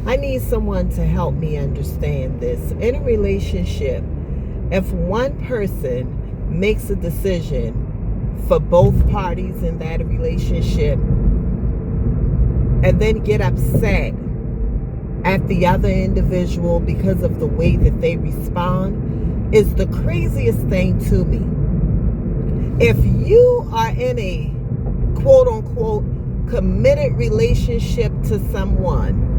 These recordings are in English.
I need someone to help me understand this. In a relationship, if one person makes a decision for both parties in that relationship and then get upset at the other individual because of the way that they respond, is the craziest thing to me. If you are in a quote unquote committed relationship to someone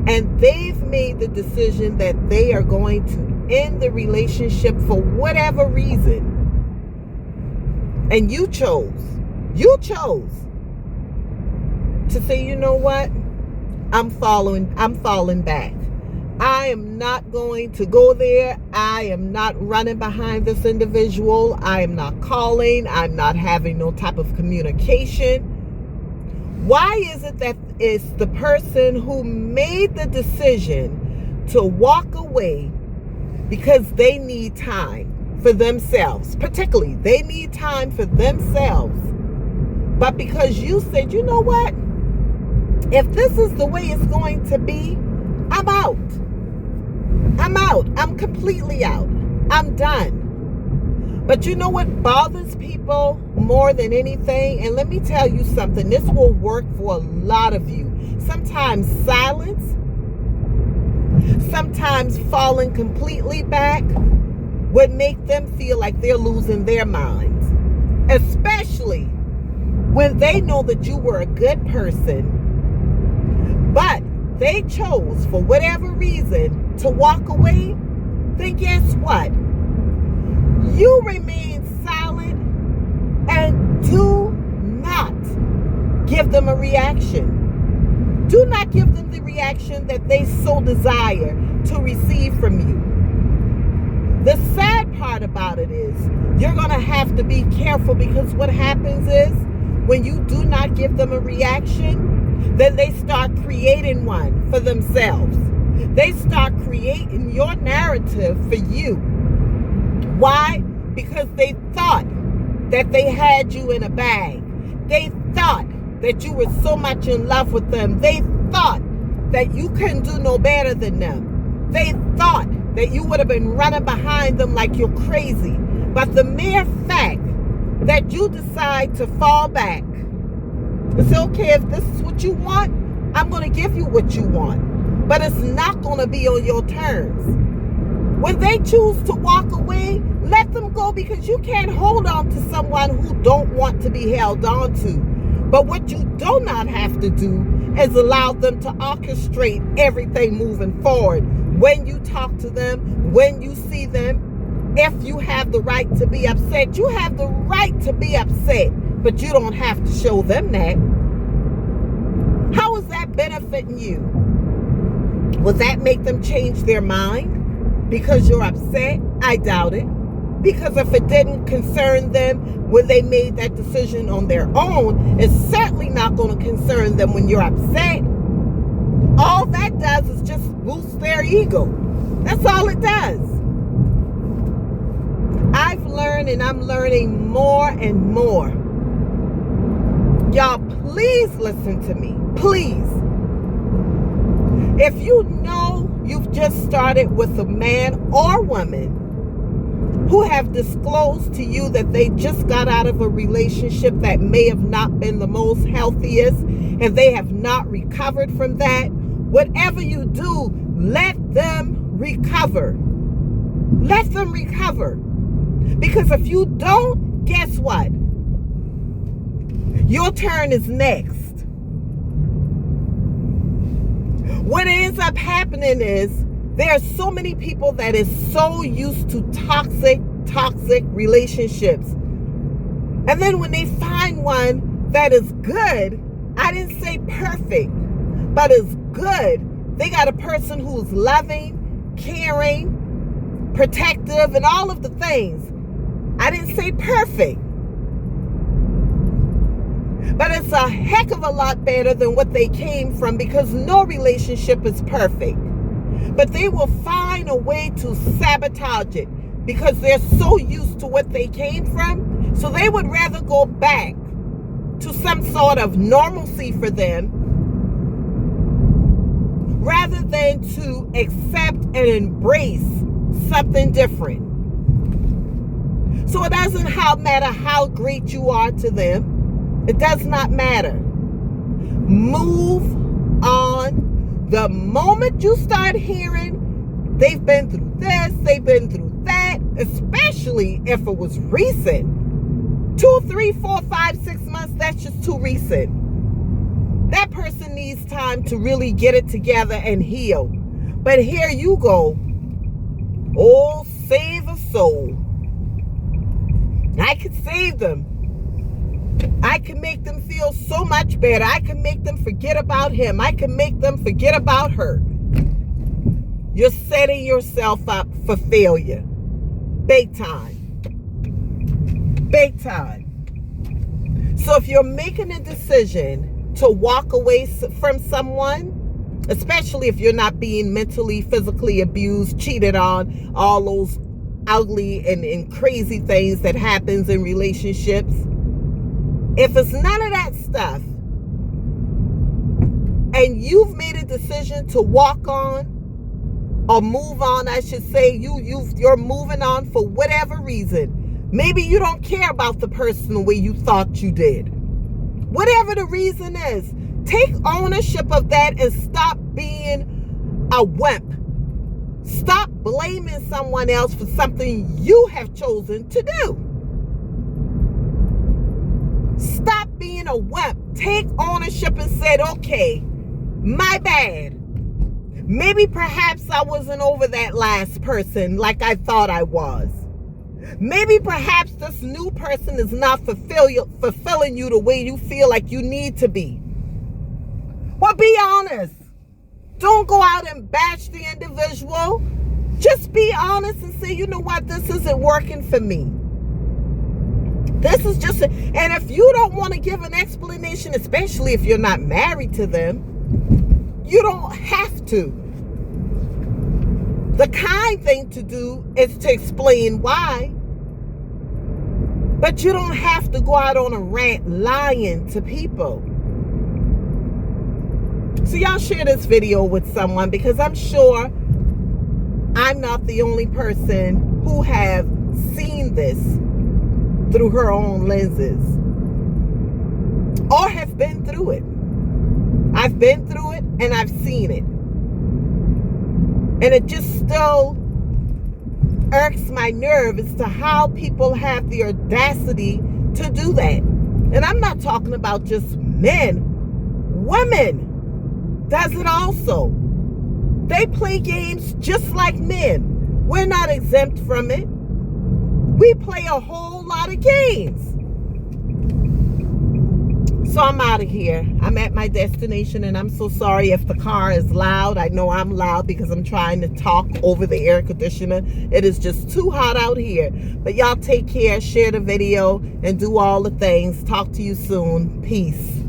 and they've made the decision that they are going to end the relationship for whatever reason, and you chose to say, you know what, I'm falling back. I am not going to go there. I am not running behind this individual. I am not calling. I'm not having no type of communication. Why is it that it's the person who made the decision to walk away because they need time for themselves? Particularly, they need time for themselves. But because you said, you know what? If this is the way it's going to be, I'm out. I'm completely out. I'm done. But you know what bothers people more than anything? And let me tell you something. This will work for a lot of you. Sometimes silence, sometimes falling completely back would make them feel like they're losing their minds. Especially when they know that you were a good person, but they chose for whatever reason to walk away, then guess what? You remain silent and do not give them a reaction. Do not give them the reaction that they so desire to receive from you. The sad part about it is you're going to have to be careful, because what happens is when you do not give them a reaction, then they start creating one for themselves. They start creating your narrative for you. Why? Because they thought that they had you in a bag. They thought that you were so much in love with them. They thought that you couldn't do no better than them. They thought that you would have been running behind them like you're crazy. But the mere fact that you decide to fall back, it's okay, if this is what you want, I'm going to give you what you want. But it's not going to be on your terms. When they choose to walk away, let them go, because you can't hold on to someone who don't want to be held on to. But what you do not have to do is allow them to orchestrate everything moving forward. When you talk to them, when you see them, if you have the right to be upset, you have the right to be upset. But you don't have to show them that. How is that benefiting you? Will that make them change their mind because you're upset? I doubt it. Because if it didn't concern them when they made that decision on their own, it's certainly not going to concern them when you're upset. All that does is just boost their ego. That's all it does. I've learned, and I'm learning more and more. Y'all, please listen to me. Please. If you know you've just started with a man or woman who have disclosed to you that they just got out of a relationship that may have not been the most healthiest, and they have not recovered from that, whatever you do, let them recover. Let them recover. Because if you don't, guess what? Your turn is next. What ends up happening is there are so many people that is so used to toxic relationships. And then when they find one that is good, I didn't say perfect, but is good, they got a person who's loving, caring, protective, and all of the things. I didn't say perfect. But it's a heck of a lot better than what they came from, because no relationship is perfect. But they will find a way to sabotage it because they're so used to what they came from. So they would rather go back to some sort of normalcy for them, than to accept and embrace something different. So it doesn't matter how great you are to them. It does not matter. Move on. The moment you start hearing they've been through this, they've been through that, especially if it was recent, 2, 3, 4, 5, 6 months, that's just too recent. That person needs time to really get it together and heal. But here you go. Oh, save a soul. I could save them. I can make them feel so much better. I can make them forget about him. I can make them forget about her. You're setting yourself up for failure. Big time. Big time. So if you're making a decision to walk away from someone, especially if you're not being mentally, physically abused, cheated on, all those ugly and crazy things that happens in relationships, if it's none of that stuff and you've made a decision to walk on or move on, I should say, you're moving on for whatever reason. Maybe you don't care about the person the way you thought you did. Whatever the reason is, take ownership of that and stop being a wimp. Stop blaming someone else for something you have chosen to do. Stop being a wimp. Take ownership and say, okay, my bad. Maybe perhaps I wasn't over that last person like I thought I was. Maybe perhaps this new person is not fulfilling you the way you feel like you need to be. Well, be honest. Don't go out and bash the individual. Just be honest and say, you know what, this isn't working for me. This is just, and if you don't want to give an explanation, especially if you're not married to them, you don't have to. The kind thing to do is to explain why. But you don't have to go out on a rant lying to people. So y'all share this video with someone, because I'm sure I'm not the only person who have seen this through her own lenses or have been through it. I've been through it and I've seen it. And it just still irks my nerve as to how people have the audacity to do that. And I'm not talking about just men. Women does it also. They play games just like men. We're not exempt from it. We play a whole lot of games. So I'm out of here. I'm at my destination, and I'm so sorry if the car is loud. I know I'm loud because I'm trying to talk over the air conditioner. It is just too hot out here. But y'all take care, share the video, and do all the things. Talk to you soon. Peace.